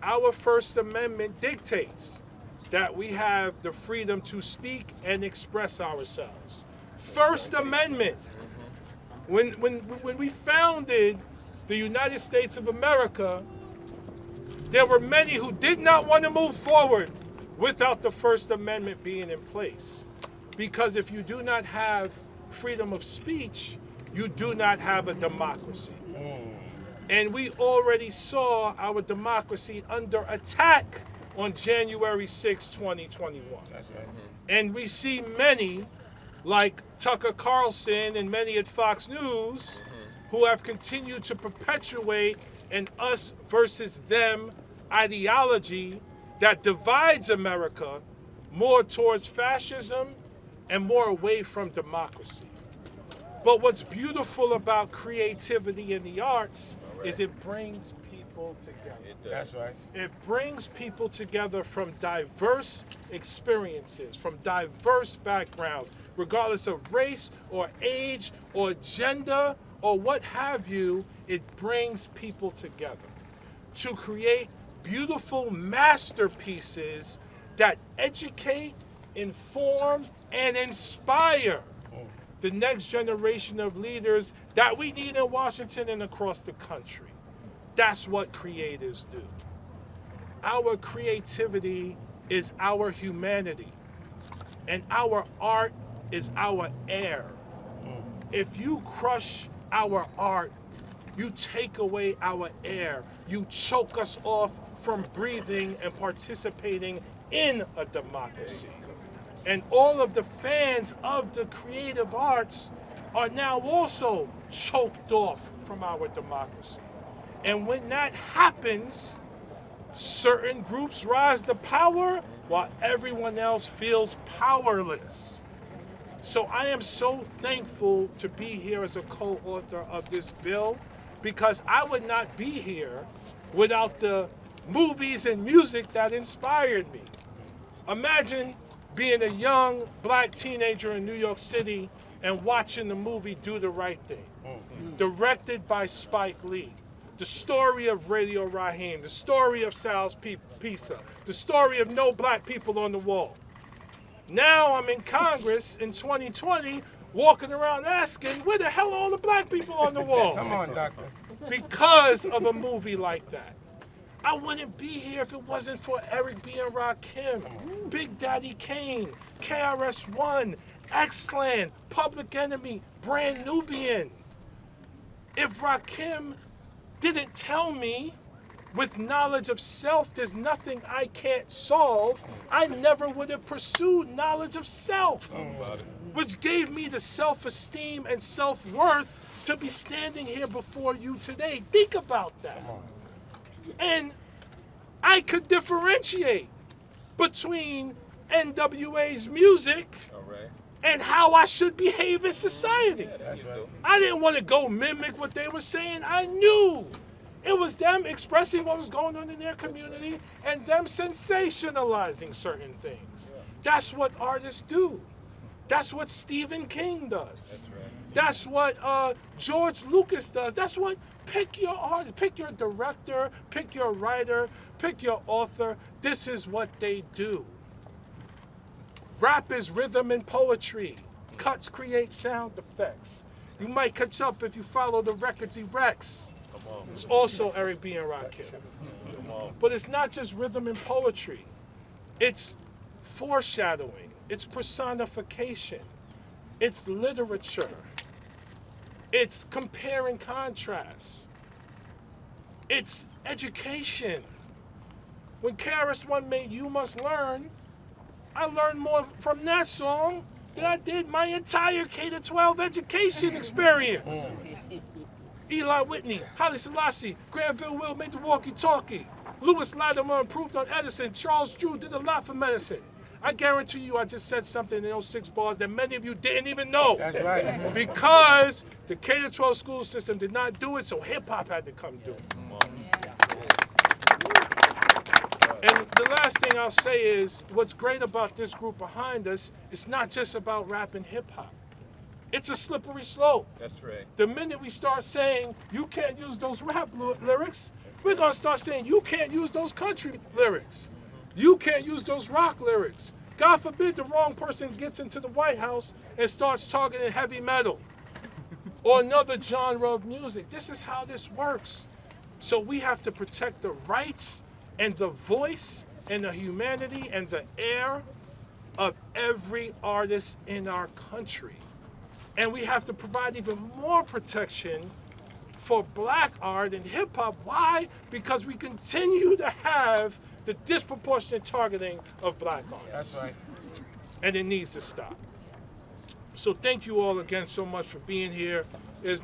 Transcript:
Our First Amendment dictates that we have the freedom to speak and express ourselves. First Amendment. When we founded the United States of America, there were many who did not want to move forward without the First Amendment being in place. Because if you do not have freedom of speech, you do not have a democracy. And we already saw our democracy under attack on January 6, 2021. That's right. And we see many, like Tucker Carlson and many at Fox News, who have continued to perpetuate an us versus them ideology that divides America more towards fascism and more away from democracy. But what's beautiful about creativity in the arts is it brings people together. That's right. It brings people together from diverse experiences, from diverse backgrounds, regardless of race or age or gender or what have you. It brings people together to create beautiful masterpieces that educate, inform, and inspire the next generation of leaders that we need in Washington and across the country. That's what creatives do. Our creativity is our humanity, and our art is our air. If you crush our art, you take away our air. You choke us off from breathing and participating in a democracy. And all of the fans of the creative arts are now also choked off from our democracy. And when that happens, certain groups rise to power while everyone else feels powerless. So I am so thankful to be here as a co-author of this bill, because I would not be here without the movies and music that inspired me. Imagine being a young black teenager in New York City and watching the movie Do the Right Thing, directed by Spike Lee. The story of Radio Raheem, the story of Sal's Pizza, the story of no black people on the wall. Now I'm in Congress in 2020, walking around asking, where the hell are all the black people on the wall? Come on, doctor. Because of a movie like that. I wouldn't be here if it wasn't for Eric B. and Rakim, Big Daddy Kane, KRS-One, X-Clan, Public Enemy, Brand Nubian. If Rakim didn't tell me with knowledge of self there's nothing I can't solve, I never would have pursued knowledge of self, which gave me the self-esteem and self-worth to be standing here before you today. Think about that. And I could differentiate between NWA's music and how I should behave in society. I didn't want to go mimic what they were saying. I knew it was them expressing what was going on in their community and them sensationalizing certain things. That's what artists do. That's what Stephen King does. That's what George Lucas does. That's what, pick your artist, pick your director, pick your writer, pick your author. This is what they do. Rap is rhythm and poetry. Cuts create sound effects. You might catch up if you follow the records he wrecks. It's also Eric B. and Rakim. But it's not just rhythm and poetry. It's foreshadowing. It's personification. It's literature. It's compare and contrast. It's education. When KRS-One made You Must Learn, I learned more from that song than I did my entire K-12 education experience. Eli Whitney, Haile Selassie, Granville Will made the walkie-talkie. Lewis Latimer improved on Edison. Charles Drew did a lot for medicine. I guarantee you I just said something in those 6 bars that many of you didn't even know. That's right. Because the K-12 school system did not do it, so hip-hop had to come do it. And the last thing I'll say is, what's great about this group behind us, it's not just about rap and hip-hop. It's a slippery slope. That's right. The minute we start saying, you can't use those rap lyrics, We're going to start saying, you can't use those country lyrics. You can't use those rock lyrics. God forbid the wrong person gets into the White House and starts targeting heavy metal or another genre of music. This is how this works. So we have to protect the rights and the voice and the humanity and the air of every artist in our country. And we have to provide even more protection for black art and hip hop. Why? Because we continue to have the disproportionate targeting of black artists. That's right. And it needs to stop. So thank you all again so much for being here. It is now